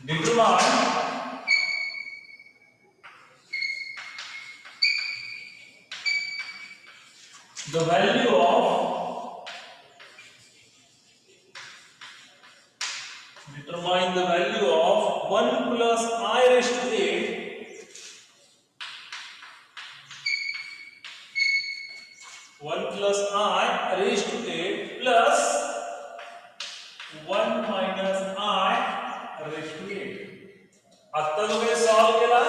determine the value of determine the value of 1 plus I raised to 8 1 plus I raised to 8 plus 1 minus I raised to 8. आता जो काही solve केला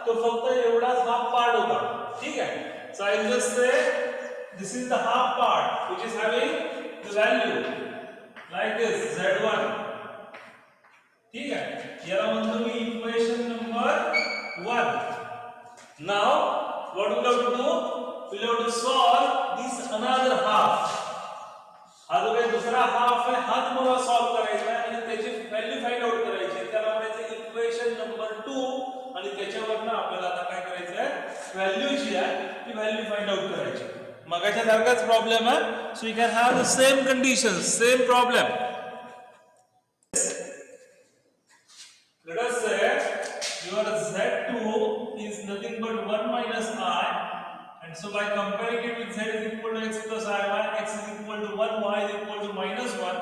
तो फक्त एवढाच half part होता. ठीक आहे. So I'll just say this is the half part which is having the value like this z1. ठीक आहे. याला म्हणतो मी equation number 1. Now what we have to do? We have to solve this another half. हा जो काही दुसरा half आहे हा तुम्हाला सॉल्व करायचा आहे आणि त्याची व्हॅल्यू फाइंड आउट करायची आहे. त्याला म्हणायचं इक्वेशन नंबर 2 आणि त्याच्यावरनं आपल्याला आता काय करायचं आहे व्हॅल्यू जी आहे ती व्हॅल्यू फाइंड आउट करायची. मगाच्या सारखाच प्रॉब्लेम आहे. सो you can have the same conditions same problem. Let us say your z2 is nothing but 1 minus I, and so by comparing it with z is equal to x plus I, x is equal to 1, y is equal to minus 1,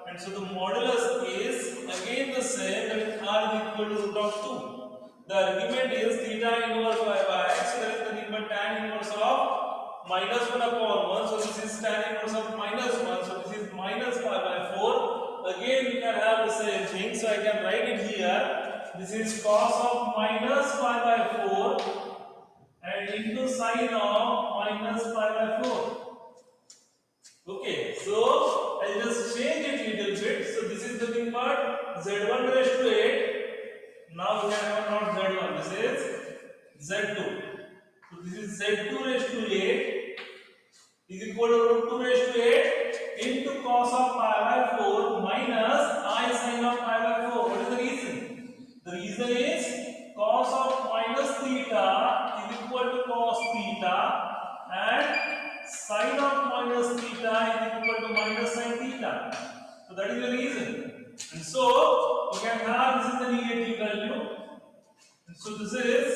and so the modulus is again the same, that is r is equal to root of 2. The argument is theta inverse y by x, so that is nothing but tan inverse of minus 1 upon 1, so this is tan inverse of minus 1, so this is minus pi by 4. Again we can have the same thing, so I can write it here. This is cos of minus pi by 4 and into sin of minus pi by 4. Okay, so I'll just change it little bit. So this is nothing but z1 raised to 8. Now we can have not z1, this is z2. So this is z2 raised to 8 is equal to root 2 raised to 8 into cos of pi by 4 minus I sin of pi by 4. What is the reason? The reason is cos of minus theta is equal to cos theta and sin of minus theta is equal to minus sin theta. So that is the reason. And so you can have this is the negative value. And so this is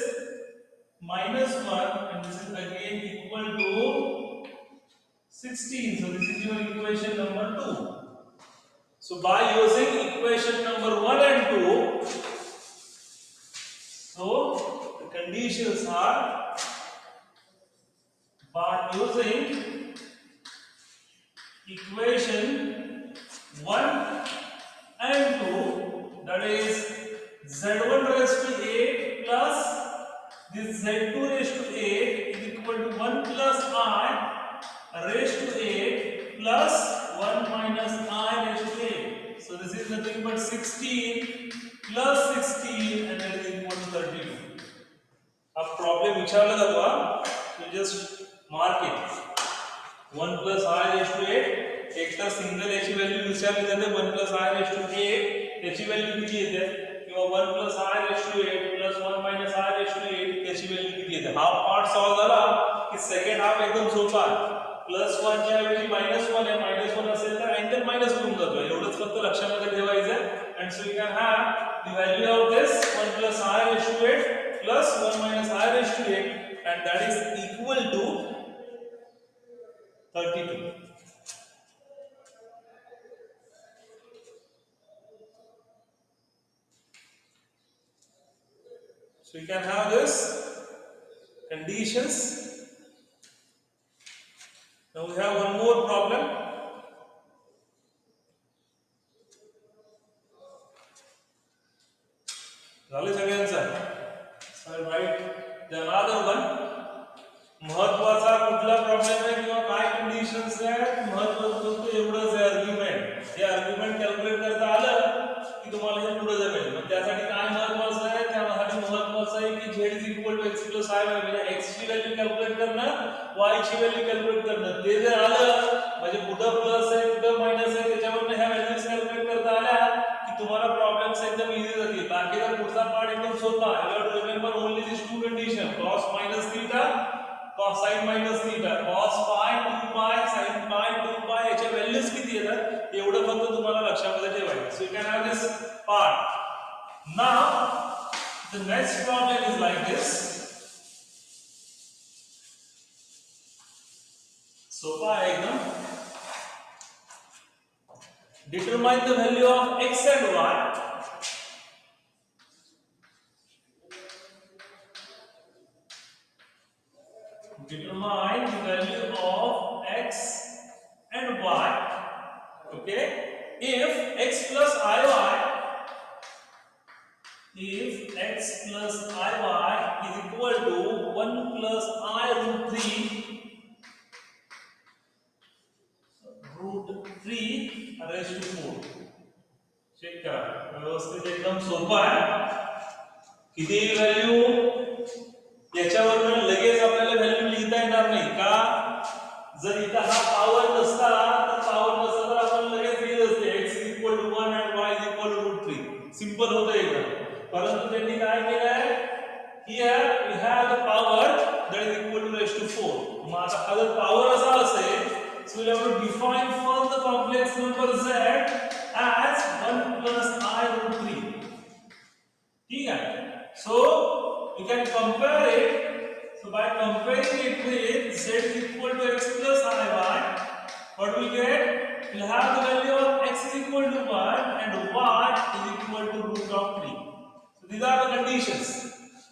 minus 1 and this is again equal to 16. So this is your equation number 2. So by using equation number 1 and 2, so the conditions are by using equation 1 and 2, that is z1 raised to 8 plus this z2 raised to 8 is equal to 1 plus I raised to 8 plus 1 minus I raised to 8. So this is nothing but 16 plus 16 and that is equal to 32. अब problem विचारला जातो हा. You just mark it. 1 plus I raised to 8. एक तर single याची value विचारली जाते 1 plus I raised to 8 त्याची व्हॅल्यू किती येते किंवा 1 plus I raised to 8 plus 1 minus I raised to 8 त्याची व्हॅल्यू किती येते. हा पार्ट सॉल्व झाला की सेकंड हाफ एकदम सोपा आहे. प्लस 1 च्या ऐवजी मायनस 1 आहे. मायनस 1 असेल तर अँगल मायनस होऊन जातो. एवढंच फक्त लक्षामध्ये ठेवायचं आहे. And so you can have the value of this 1 plus I raised to 8 plus 1 minus I raised to 8 and that is equal to 32. So you can have this conditions. Now we have one more problem. झाले सगळ्यांचा. So I write the another one. महत्वाचा कुठला problem आहे किंवा काय conditions आहेत महत्वाचं फक्त एवढंच आहे आर्ग्युमेंट. हे आर्ग्युमेंट कॅल्क्युलेट करता आलं की तुम्हाला हे पुढे जमेल. मग त्यासाठी काय महत्वाचं आहे त्यासाठी महत्वाचं आहे की z is equal to x plus I म्हणजे x ची व्हॅल्यू कॅल्क्युलेट करणं y ची व्हॅल्यू कॅल्क्युलेट करणं. ते जर आलं म्हणजे कुठं प्लस आहे कुठं मायनस आहे त्याच्यावरून ह्या व्हॅल्यूज कॅल्क्युलेट करता आल्या की तुम्हाला प्रॉब्लेम्स एकदम इझी जातील. बाकीचा पुढचा पार्ट एकदम सोपा आहे. You have to remember only this two condition cos minus theta cos sin minus theta cos pi 2 pi sin pi 2 pi याच्या व्हॅल्यूज किती येतात एवढं फक्त तुम्हाला लक्षामध्ये ठेवायचं. सो you can have this part. Now the next problem is like this. सोपा है एकदम. Determine the value of x and y. Determine the value of x and y. Okay. If x plus iy, if x plus iy is equal to 1 plus I root 3 raised to 4. Check करा व्यवस्थित एकदम सोपा आहे. किती value याच्यावरून लगेच आपल्याला value लिहिता येणार नाही का. जर इथं हा पॉवर नसता तर आपण लगेच लिहित असते x is equal to 1 and y is equal to root 3. Simple होतं एकदम. परंतु त्यांनी काय केलंय, here we have the power that is equal to raised to 4. मग आता अगर पॉवर असा असेल, so we have to define first the complex number z as 1 plus I root 3. ठीक है. So you can compare it. So by comparing it with z is equal to x plus iy, what we get? We'll have the value of x is equal to 1 and y is equal to root of 3. So these are the conditions.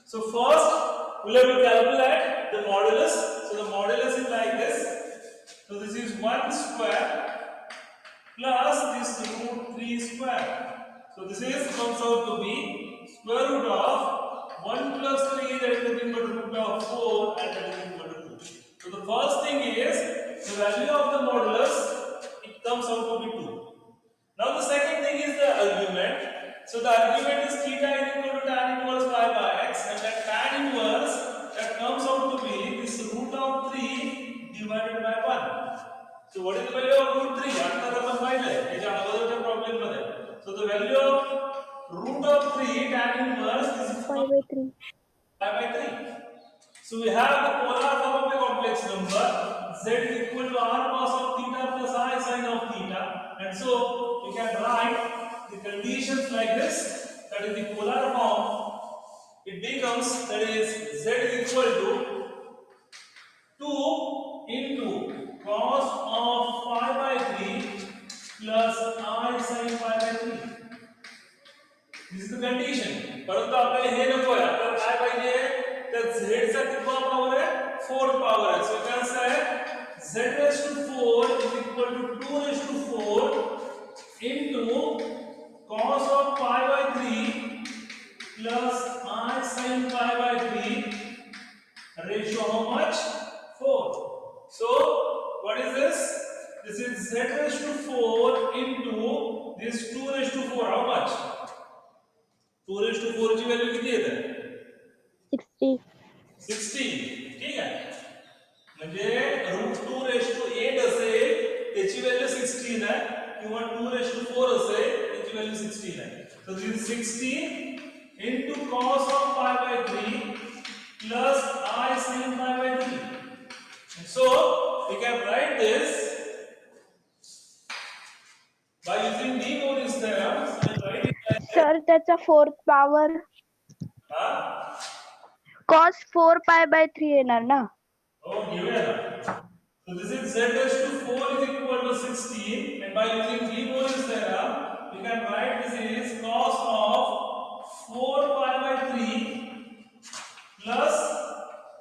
So first we'll have to calculate the modulus. So the modulus is like this. So this is 1 square plus this root 3 square. So this is comes out to be square root of 1 plus 3, that is nothing but root of 4, and that is equal to 2. So the first thing is the value of the modulus, it comes out to be 2. Now the second thing is the argument. So the argument is theta is equal to tan inverse pi by x, and that tan inverse that comes out to be this root of 3 divided by 1. So what is the value of root 3? आता आपण पाहिलंय याच्या अगोदरच्या problem मध्ये. So the value of root of 3 tan inverse is pi by 3. pi by 3. So we have the polar form of a complex number z is equal to r cos of theta plus I sin of theta, and so we can write the conditions like this. That is the polar form. It becomes, that is z is equal to 2 into cos of pi by 3 plus I sin pi by 3. This is the condition. परंतु आपल्याला हे नको आहे. आपल्याला काय पाहिजे, तर z चा किती पॉवर आहे, 4 पॉवर आहे. सो काय असणार, z raised to 4 is equal to 2 raised to 4 into cos of pi by 3 plus I sin pi by 3 ratio how much, 4. So what is this? This is z raised to 4 into this 2 raised to 4. How much? 2 raised to 4 ची value किती येते, 60. 60. ठीक आहे. म्हणजे root 2 raised to 8 असेल त्याची value 16 आहे, किंवा 2 raised to 4 असेल त्याची व्हॅल्यू 16 आहे. So this is 60 into cos of pi by 3 plus I sin pi by 3. And so we can write this by using De Moivre's theorem. So we write it like sir त्याचा 4th power cos 4 pi by 3 येणार ना. oh, घेऊया ना. So this is z raised to 4 is equal to 16, and by using De Moivre's theorem we can write this is cos of 4 pi by 3 plus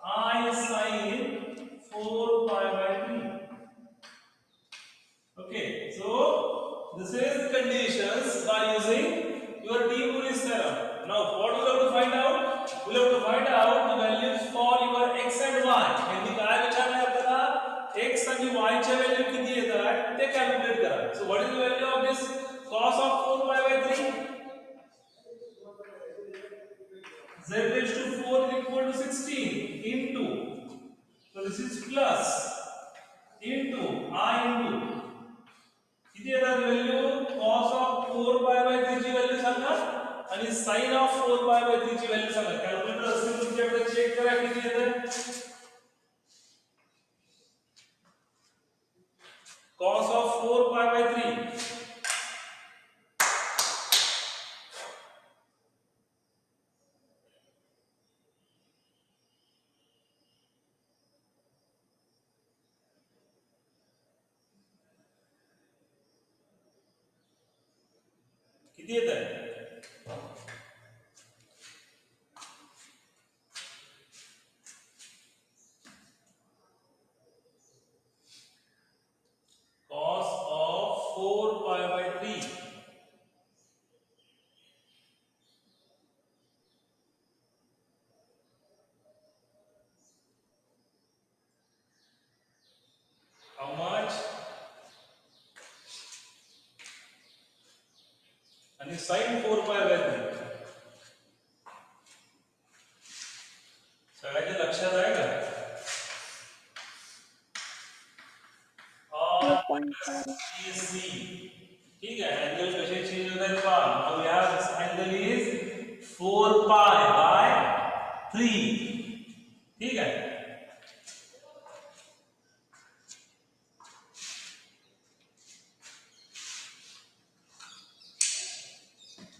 I sin 4 pi by 3. Okay, so this is the conditions by using your De Moivre's theorem. Now what we have to find out? We have to find out the values for your x and y. यांनी काय विचारले आपल्याला, x आणि y च्या value किती येतात ते calculate करा. So what is the value of this cos of 4 pi by 3? z raised to 4 is equal to 16 into, so this is plus into I into किती येतात value, cos of 4 pi by 3 ची value सांगा आणि sin of 4 pi by 3 ची value सांगा. Calculator असेल तुमच्याकडे, check करा किती येतं. cos of 4 pi by 3 किती येत आहे? cos of 4 pi by 3. How much? आणि sin 4 pi by 3. सगळ्यांच्या लक्षात आहे का? 2.5. C. ठीक है, एंगल कसे चेंज होता है पहा. Now we have this angle is 4 pi by 3. ठीक है.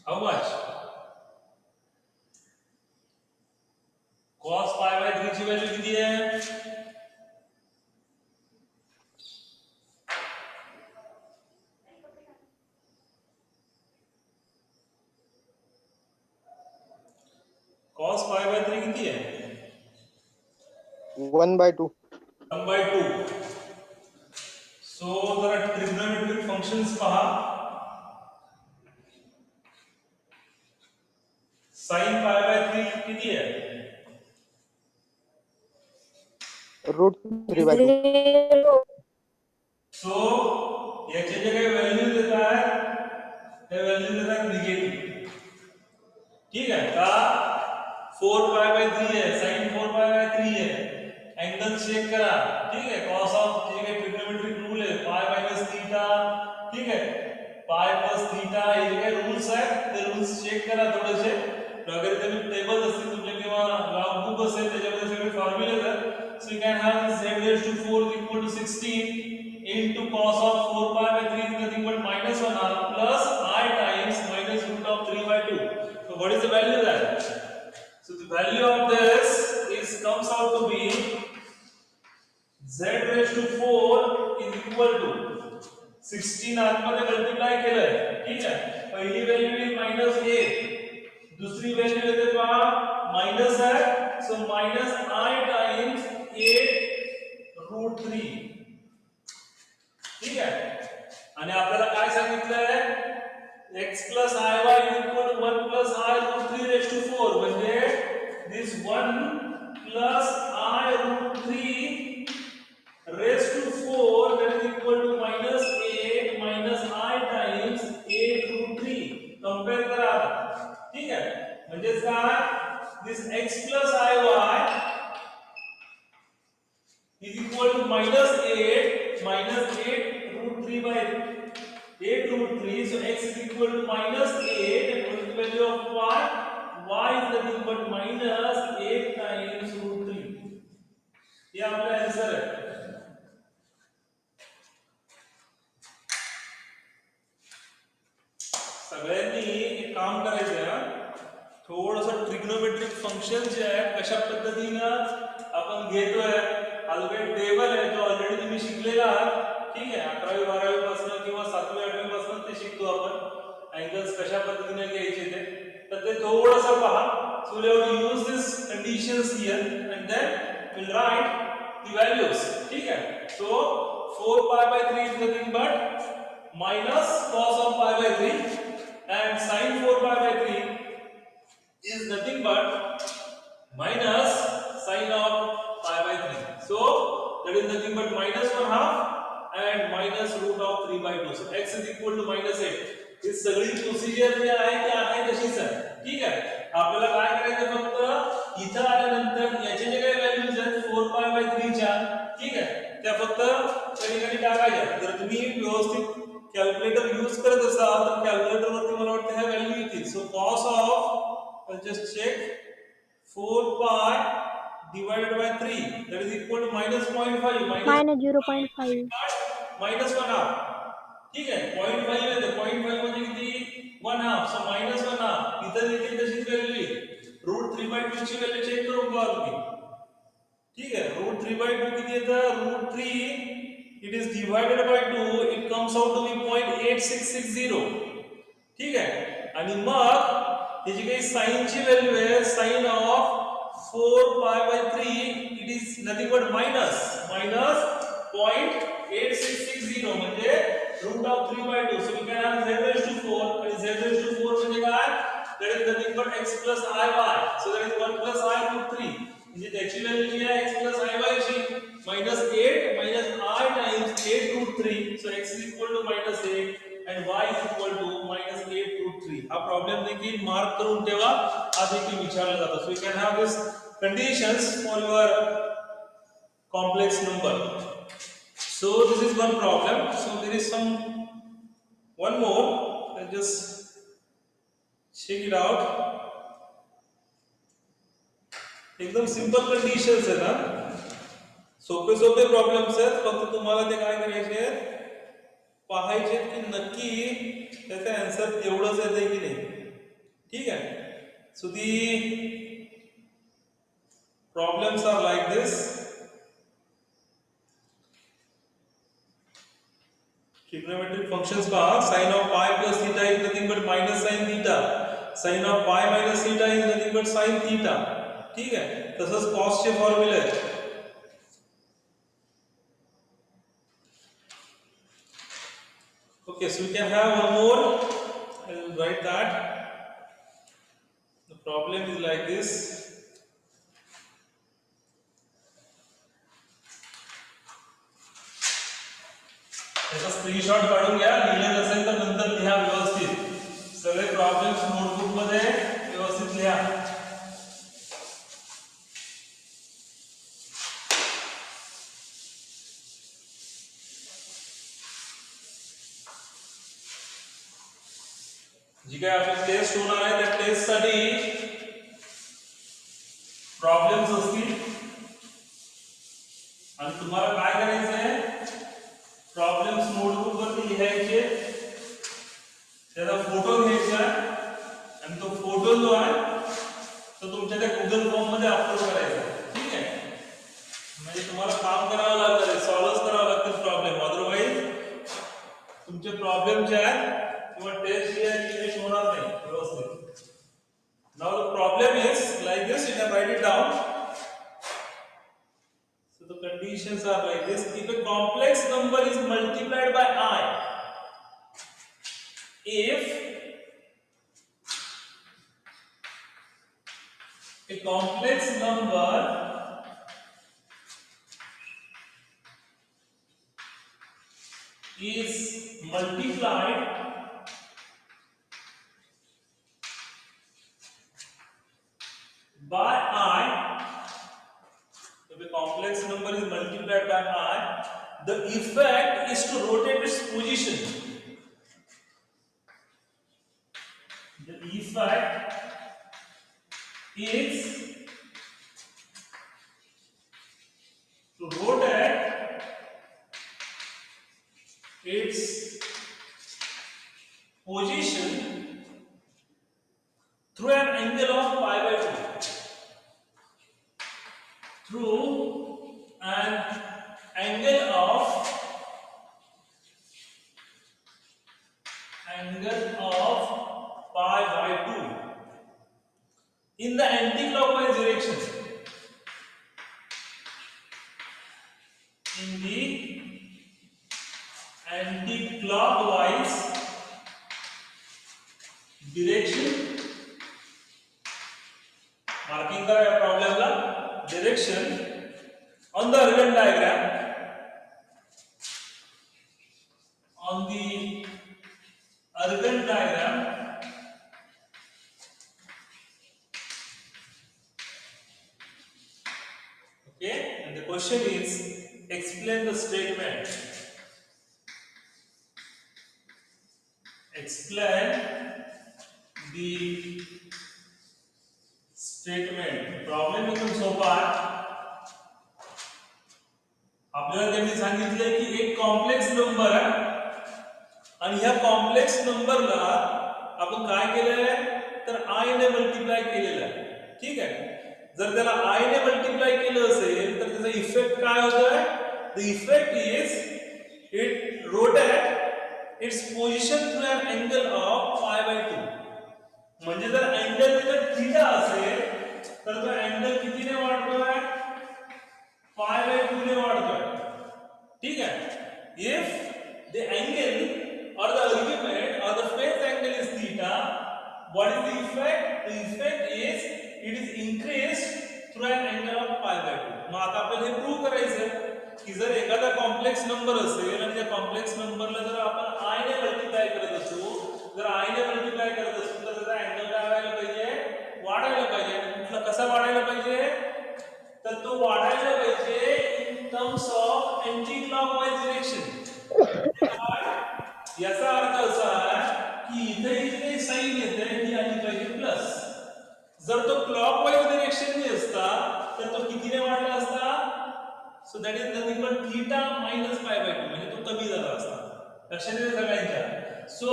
How much? cos pi by 3 ची व्हॅल्यू किती आहे? cos pi by 3 किती आहे? 1/2. 1/2. सो जरा ट्रिग्नोमेट्रिक फंक्शन्स पहा. sin pi by 3 किती आहे? √3/2. सो याचे जे काही व्हॅल्यू देतात त्या व्हॅल्यू देतात निगेटिव्ह. ठीक आहे का? 4 pi by 3 आहे, sin 4 pi by 3 आहे. एंगल चेक करा. ठीक आहे, cos ऑफ जे काही ट्रिग्नोमेट्रिक रूल आहे pi minus theta. ठीक आहे, pi plus theta हे जे काही रूल्स आहेत ते रूल्स चेक करा थोडेसे. अगर तुम्ही टेबल असतील तुमच्या किंवा लॉग बुक असेल त्याच्यामध्ये सगळे फॉर्म्युले आहेत. So you can have this z raised to 4 is equal to 16 into cos of 4 pi by 3 is nothing but minus 1 half plus I times minus root of 3 by 2. So what is the value there? So the value of this is comes out to be z raised to 4 is equal to 16 आतमध्ये multiply केलंय. ठीक आहे, पहिली value is -8, दूसरी value येते पहा minus है. So minus I times 8√3. ठीक है, आणि आपल्याला काय सांगितलंय? x plus iy equal to 1 plus I√3 raised to 4. म्हणजे this 1 plus I√3 raised to 4 that is equal to -8 minus I times 8√3. Compare करा. ठीक है, म्हणजे काय? this x plus iy is equal to -8 √3 by 8√3. So x is equal to -8 and what is the value of y is nothing but -8 times √3. ये आपला answer है. सगळ्यांनी एक काम करायचं, थोडंसं ट्रिग्नोमेट्रिक फंक्शन जे आहे कशा पद्धतीनं आपण घेतोय. ऑलरेडी टेबल आहे तो ऑलरेडी तुम्ही शिकलेला आहात. ठीक आहे, 11वी 12वी पासून किंवा 7वी 8वी पासून ते शिकतो आपण अँगल्स कशा पद्धतीने घ्यायचे ते. तर ते थोडंसं पहा. So we have to use this conditions here and then will write the values. ठीक आहे, सो 4 pi by 3 is nothing but minus cos of pi by 3 and sin 4 pi by 3 is nothing but minus sin of pi by 3. So that is nothing but -1 half and minus root of 3 by 2. So x is equal to -8. ही सगळी procedure जी आहे ती आहे तशीच आहे. ठीक आहे, आपल्याला काय करायचं फक्त इथं आल्यानंतर याचे जे काही व्हॅल्यूज आहेत 4 pi by 3 च्या, ठीक आहे, त्या फक्त कधी टाकायच्या. जर तुम्ही व्यवस्थित कॅल्क्युलेटर यूज करत असाल तर कॅल्क्युलेटर वरती मला वाटतं ह्या व्हॅल्यू येतील. सो cos of just check 4 pi divided by 3 that is equal to -0.5 -0.5. -1 half. ठीक आहे, 0.5 येते. 0.5 म्हणजे किती? 1 half. सो -1 half. इथं देखील तशीच व्हॅल्यू येईल. √3/2 ची व्हॅल्यू चेक करून पहा तुम्ही. ठीक आहे, √3/2 किती येतं? √3 it is divided by 2, it comes out to be 0.8660. ठीक आहे. आणि मग ही जी काही साइनची व्हॅल्यू आहे, sine of 4π/3 it is nothing but minus 0.8660 म्हणजे √3/2. सो वी कॅन हॅव z⁴ आणि z⁴ म्हणजे काय? That is nothing but x + iy. So that is 1 + i√3 म्हणजे त्याची व्हॅल्यू जी आहे x + iy ची -8 i times 8√3. So x = -8 and y -8√3. हा problem देखील मार्क करून ठेवा, हा देखील विचारला जातो. So we can have this conditions for your complex number. So this is one problem. So there is one more. Let's just check it out. एकदम simple conditions आहे ना, सोपे सोपे प्रॉब्लेम्स आहेत. फक्त तुम्हाला ते काय करायचे आहेत, पाहायचे की नक्की त्याचा आन्सर तेवढंच येते की नाही. ठीक आहे. So the problems are like this. Trigonometric functions पहा. Sin of pi plus theta is nothing but minus sin theta. Sin of pi minus theta is nothing but sin theta. ठीक आहे. तसंच cos चे फॉर्म्युले आहेत. Okay, so we can have one more. I will write that. The problem is like this. त्याचा screenshot काढून घ्या. लिहिलं नसेल तर नंतर लिहा व्यवस्थित. सगळे प्रॉब्लेम्स नोटबुक मध्ये व्यवस्थित लिहा. जी काय आपली टेस्ट होणार आहे त्या टेस्ट साठी प्रॉब्लेम्स असतील आणि तुम्हाला काय करायचं आहे, प्रॉब्लेम्स नोटबुक वरती लिहायचे, त्याचा फोटो घ्यायचा आणि तो फोटो जो आहे तो तुमच्या त्या गुगल फॉर्म मध्ये अपलोड करायचा. ठीक आहे. म्हणजे तुम्हाला काम करावं लागणार आहे, सॉल्व्ह करावं लागतील प्रॉब्लेम. अदरवाईज तुमचे प्रॉब्लेम जे आहेत किंवा टेस्ट जे आहे ती होणार नाही व्यवस्थित. Now the problem is like this. You can right it down. So the conditions are like this. If a complex number is multiplied by I, if a complex number is multiplied by I, if a complex number is multiplied by I, the effect is to rotate its position. The effect is to rotate its position through an angle of pi/2. Through an angle of pi/2 in the anti-clockwise direction. In the anti-clockwise direction. Marking the problem la direction on the Argand diagram. On the Argand diagram, okay, and the question is explain the statement. Explain the statement. Problem एकदम सोपा आहे. आपल्याला त्यांनी सांगितलंय की एक complex number आहे आणि ह्या कॉम्प्लेक्स नंबरला आपण काय केलेलं आहे तर i ने मल्टिप्लाय केलेलं आहे. ठीक आहे. जर त्याला i ने मल्टिप्लाय केलं असेल तर त्याचा इफेक्ट काय होतोय, the effect is it rotate its position through an angle of pi/2. what is the effect? The effect is it is increased through an angle of pi by 2. मग आता आपल्याला हे prove करायचं की जर एखादा कॉम्प्लेक्स नंबर असेल आणि त्या complex नंबरला जर आपण i ने मल्टिप्लाय करत असू, जर i ने मल्टिप्लाय करत असू तर त्याचा अँगल काय व्हायला पाहिजे? वाढायला पाहिजे. आणि कुठला कसा वाढायला पाहिजे? तर तो वाढायला पाहिजे इन terms of anti clockwise direction. याचा अर्थ असा की इथे जी साइन येते ही आली पाहिजे प्लस. जर तो क्लॉकवाइज डिरेक्शनने असता तर तो कितीने वाढला असता? So that is nothing but theta minus pi by 2, म्हणजे तो कमी झाला असता. लक्षात येते सगळ्यांच्या? सो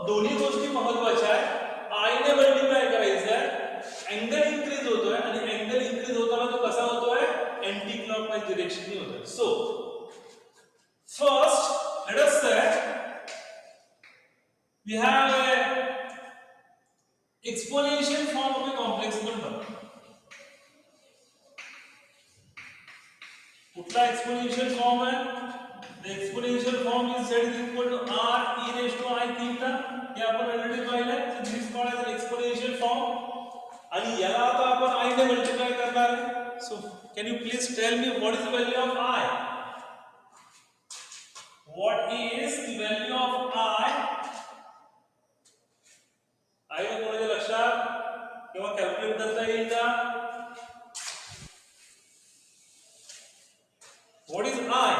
दोन्ही गोष्टी महत्त्वाच्या आहेत. आय ने मल्टिप्लाय करायचं आहे, अँगल इन्क्रीज होतोय आणि अँगल इन्क्रीज होताना तो कसा होतोय? अँटी क्लॉकवाइज डिरेक्शनने होतोय. सो फर्स्ट लेट अस से we have a exponential form of a complex number. कुठला exponential form है? The exponential form is z is equal to r e raised to I theta. हे आपण already पाहिलं. So this is called as an exponential form. आणि याला आता आपण i ने multiply करणार आहे. So can you please tell me what is the value of i? What is the value of i? आई में कोणाच्या लक्षात किंवा कॅल्क्युलेट करता येईल का? What is I?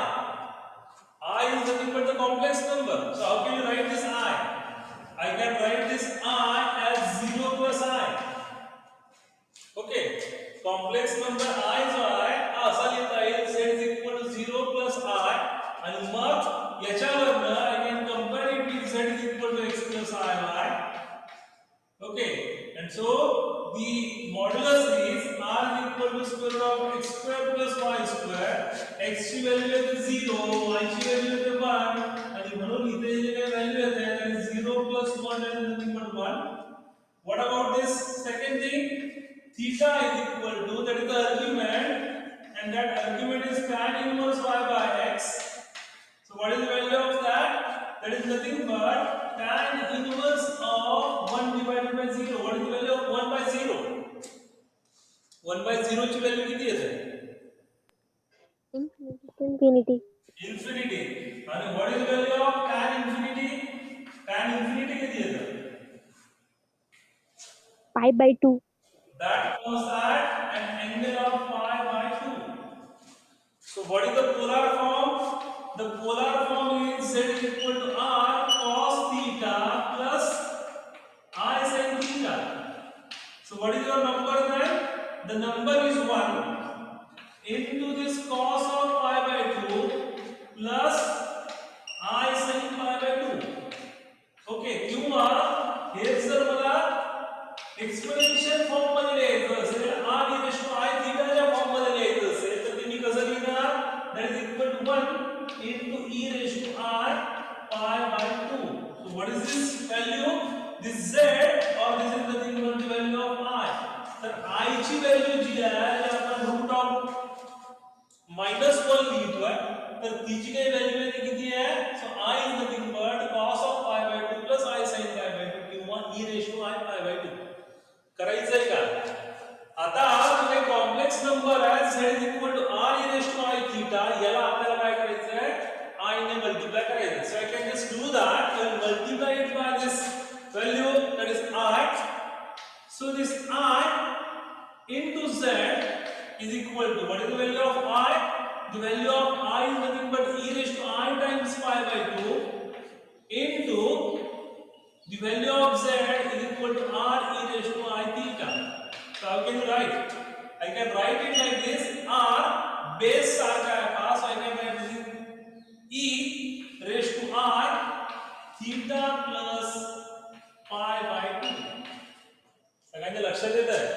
I is nothing but the complex number. So how can you write this I? I can write this I as 0 plus I. Okay. Complex number I जो आहे असा लिहिता येईल z is equal to 0 plus I आणि मग याच्यावरनं I can compare it with z is equal to x plus I. Okay, and so the modulus is r is equal to square root of x square plus y square. X ची value आहे 0, y ची value आहे 1 आणि म्हणून इथे जे काही value आहे that is 0 plus 1 and nothing but 1. What about this second thing? Theta is equal to, that is the argument, and that argument is tan inverse y by x. So what is the value of that? That is nothing but tan inverse of 1 divided by 0. What is the value of 1 by 0? 1 by 0 ची value किती येते? Infinity. Infinity. आणि what is the value of tan infinity? Tan infinity किती येते? Pi by 2. That comes at an angle of pi by 2. So what is the polar form? The polar form is z is equal to r cos theta plus I sin theta. So what is your number then? The number is 1 into this cos of pi by 2 plus I sin pi by 2. Okay, किंवा हे जर मला exponential form मध्ये लिहायचं असेल, r e raised to I theta च्या form मध्ये लिहायचं असेल तर ते मी कसं लिहिणार? That is equal to 1 into e raised to I pi by 2. So what is this value? This z or this is nothing but the value of I. तर I ची व्हॅल्यू जी आहे ते आपण रूट ऑफ -1 लिहितोय, तर तिची काही value आहे ती किती आहे? सो I is nothing but cos of pi by 2 plus I sin pi by 2 किंवा e raised to I pi by 2. करायचंय का? आता जो एक कॉम्प्लेक्स नंबर आहे z is equal to r e raised to I theta, याला आपल्याला काय करायचंय? I ने मल्टिप्लाय करायचंय. So I can just do that and multiply it by this value, that is I. So this I into z is equal to, what is the value of I? The value of I is nothing but e raised to I times pi by 2 into the value of z is equal to r e raised to I theta. So how can you write? I can write it like this. R base सारखा है हा, so I can write this e raised to I theta plus pi by 2. सगळ्यांच्या लक्षात येत आहे?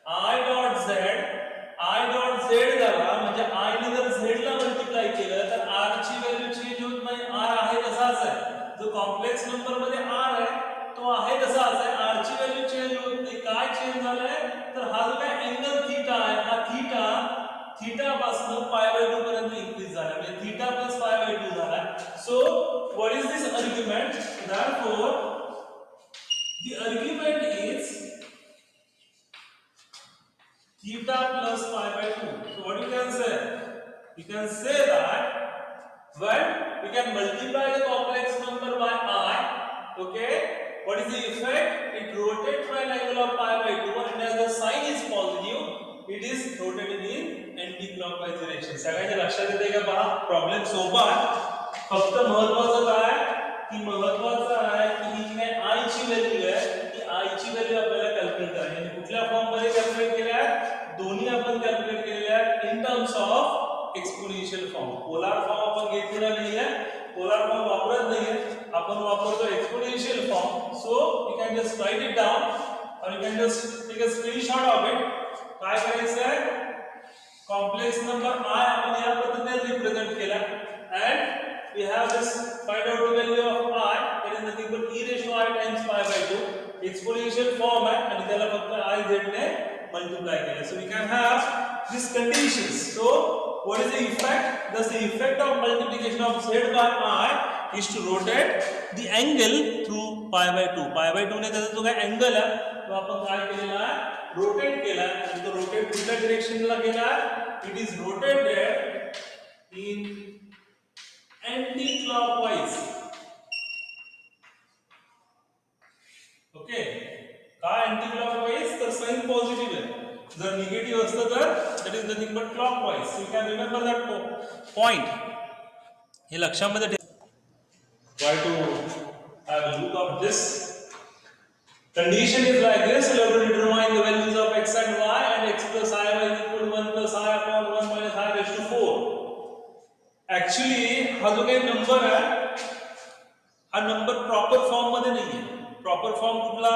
I dot z झाला म्हणजे I ने जर z ला मल्टिप्लाय केलं तर r ची व्हॅल्यू चेंज होत नाही, r आहे तसाच आहे. जो कॉम्प्लेक्स नंबर मध्ये r आहे तो आहे तसाच आहे, r ची व्हॅल्यू चेंज होत नाही. काय चेंज झालंय? तर हा जो काय अँगल थीटा आहे हा थीटा पासून पाय बाय 2 पर्यंत इन्क्रीज झाला, म्हणजे थीटा प्लस पाय बाय 2 झाला. So what is this argument? Therefore the argument theta plus pi by 2. So what you can say? You can say that when we can multiply the complex number by I, okay, what is the effect? It rotates by an angle of pi by 2 and as the sign is positive, it is rotated in anti-clockwise direction. सगळ्यांच्या लक्षात येते का पहा problem सोपा फक्त महत्त्वाचं काय की महत्त्वाचं आहे की ही काय I ची व्हॅल्यू आहे ती I ची व्हॅल्यू आपल्याला कॅल्क्युलेट करायची आणि कुठल्या फॉर्म मध्ये कॅल्क्युलेट केल्या दोन्ही आपण कॅल्क्युलेट केलेल्या in terms of exponential form polar form आपण घेतलेला नाहीये पोलार फॉर्म वापरत नाहीये आपण वापरतो exponential form so you can just write it down or you can just take a screenshot of it काय करायचं आहे कॉम्प्लेक्स नंबर I आपण या पद्धतीने रिप्रेझेंट केला and we have this find out the value of I that is nothing but e raised to I times pi by 2 exponential form है आणि त्याला फक्त I z ने multiply केला so we can have these conditions so what is the effect thus the effect of multiplication of z by I is to rotate the angle through pi by 2 ने त्याचा जो काय angle आहे तो आपण काय केलेला आहे रोटेट केला आणि तो रोटेट कुठल्या डायरेक्शनला केला it is rotated in anti-clockwise okay काय anti-clockwise तर साइन पॉझिटिव्ह आहे जर निगेटिव्ह असतं तर that is nothing but clockwise so you can remember that point हे लक्षामध्ये try to have a look of this condition is like this you have to determine the values of x and y and x plus I y is equal to 1 plus I upon 1 minus I raised to 4 actually हा जो काही number आहे हा number proper form मध्ये नाहीये proper form कुठला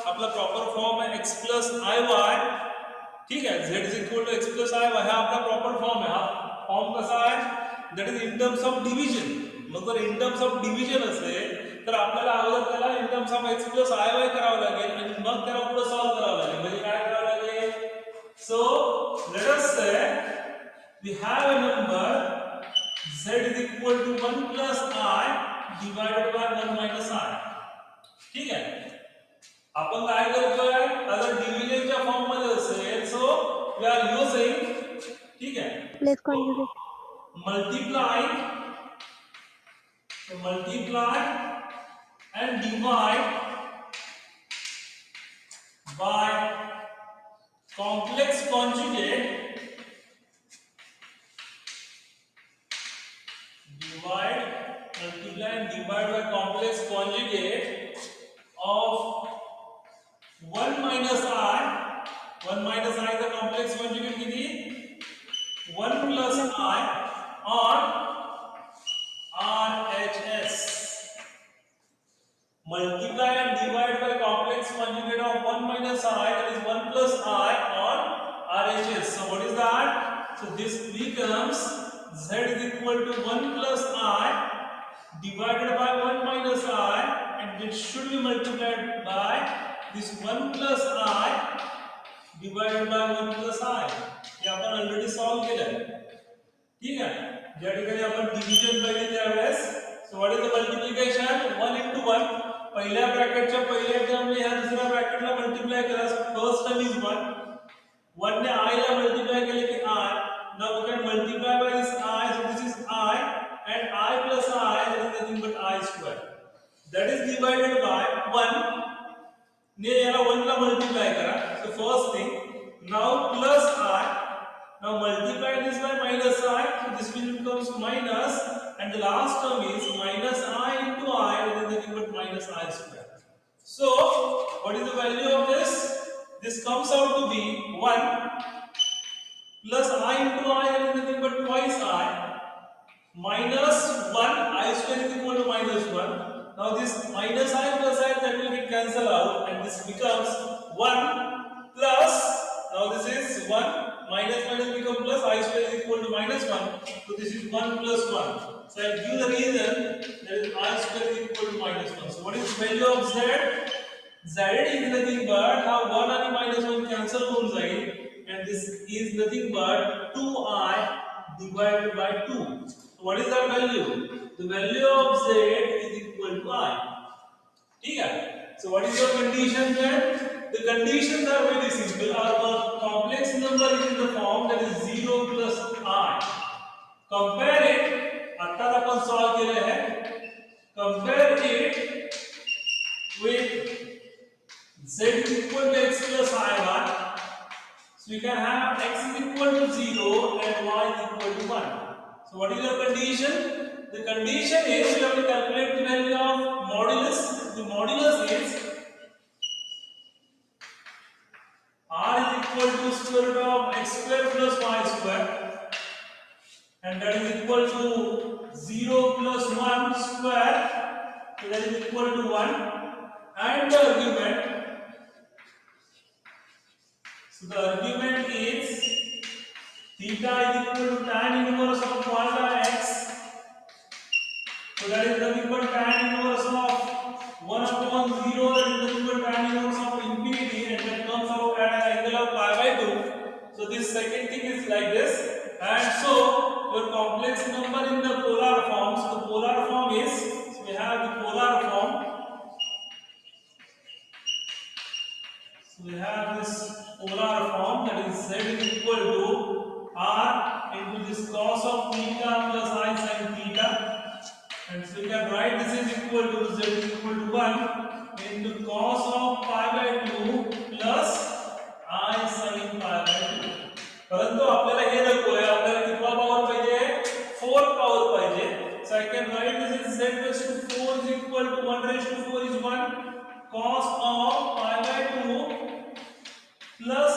आपला proper form आहे x plus iy ठीक आहे z is equal to x plus iy हा आपला प्रॉपर फॉर्म आहे हा फॉर्म कसा आहे that is in terms of division मग जर इन टर्म्स ऑफ डिव्हिजन असेल तर आपल्याला अगोदर त्याला इन terms of x plus iy करावं लागेल आणि मग त्याला पुढे सॉल्व करावं लागेल म्हणजे काय करावं लागेल सो let us say we have a number z is equal to 1 plus I divided by 1 minus I ठीक आहे आपण काय करतोय अगर डिव्हिजनच्या फॉर्म मध्ये असेल सो वी आर युजिंग ठीक आहे Place conjugate. multiply and divide by complex conjugate multiply and divide by complex conjugate of 1 minus I is the complex conjugate किती 1 plus I on RHS multiply and divide by complex conjugate of 1 minus I that is 1 plus I on RHS so what is that so this becomes z is equal to 1 plus I divided by 1 minus I and it should be multiplied by this 1 plus I divided by 1 plus I हे आपण already solve केलं ठीक आहे ज्या ठिकाणी आपण division बघितले त्यावेळेस so what is the multiplication 1 into 1 पहिल्या ब्रॅकेटच्या पहिल्या टर्मने ह्या दुसऱ्या ब्रॅकेटला मल्टिप्लाय करा सो फर्स्ट टर्म इज 1 1 ने I ला मल्टिप्लाय केले की I now we can multiply by this I so this is I and I plus I that is nothing but I square that is divided by 1 ने याला 1 ला multiply करा so first thing now plus I now multiply this by minus I so this will becomes minus and the last term is minus I into I that is nothing but minus I square so what is the value of this comes out to be 1 plus I into I that is nothing but twice I minus 1 I square is equal to minus 1 now this minus I plus I that will get cancelled out and this becomes 1 plus now this is 1 minus minus become plus I square is equal to minus 1 so this is 1 plus 1 so I give the reason that is I square is equal to minus 1 so what is the value of z is nothing but how 1 and minus 1 cancel होऊन जाईल and this is nothing but 2I divided by 2 so what is that value the value of z is equal to I ठीक है so what is your condition then the conditions are very simple. Our complex number is in the form that is 0 plus I. Compare it, आता अपन solve केले हैं. Compare it with z is equal to x plus I1. So we can have x is equal to 0 and y is equal to 1. So what is your condition? The condition is you have to calculate the value of modulus. The modulus is r is equal to square root of x square plus y square, and that is equal to 0 plus 1 square, so that is equal to 1, and the argument. So the argument is theta is equal to tan inverse of 1 by x. So that is nothing but tan inverse of 1 upon 0, that is nothing but tan inverse of infinity, and that comes out at an angle of pi by 2. So this second thing is like this, and so your complex number in the polar form. So the polar form is, so we have the polar form. So we have this polar form, that is z is equal to r into this cos of theta plus I sin theta. And so you can write this is equal to z is equal to 1 into cos of pi by 2 plus I sin pi by 2. परंतु आपल्याला हे नको आहे, आपल्याला कितवा power पाहिजे? 4 power पाहिजे. So I can write this as z raised to 4 is equal to 1 raised to 4 is 1 cos of pi by 2 plus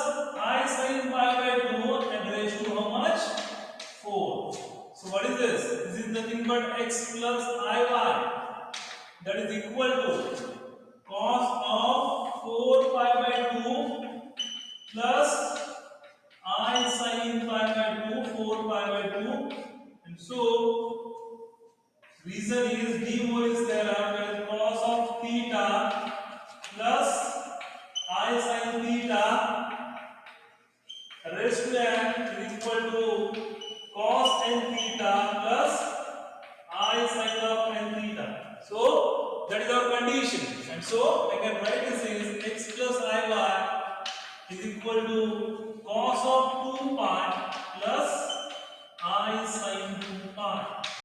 I sin pi by 2 and raised to how much? 4. So what is this? This is nothing but x plus iy, that is equal to cos of 4 pi by 2 plus I sin pi by 2, 4 pi by 2, and so reason is d whole is there, that is cos of theta plus I sin theta raised to n is equal to cos n theta plus I sin of n theta. So that is our condition, and so I can write this as x plus iy is equal to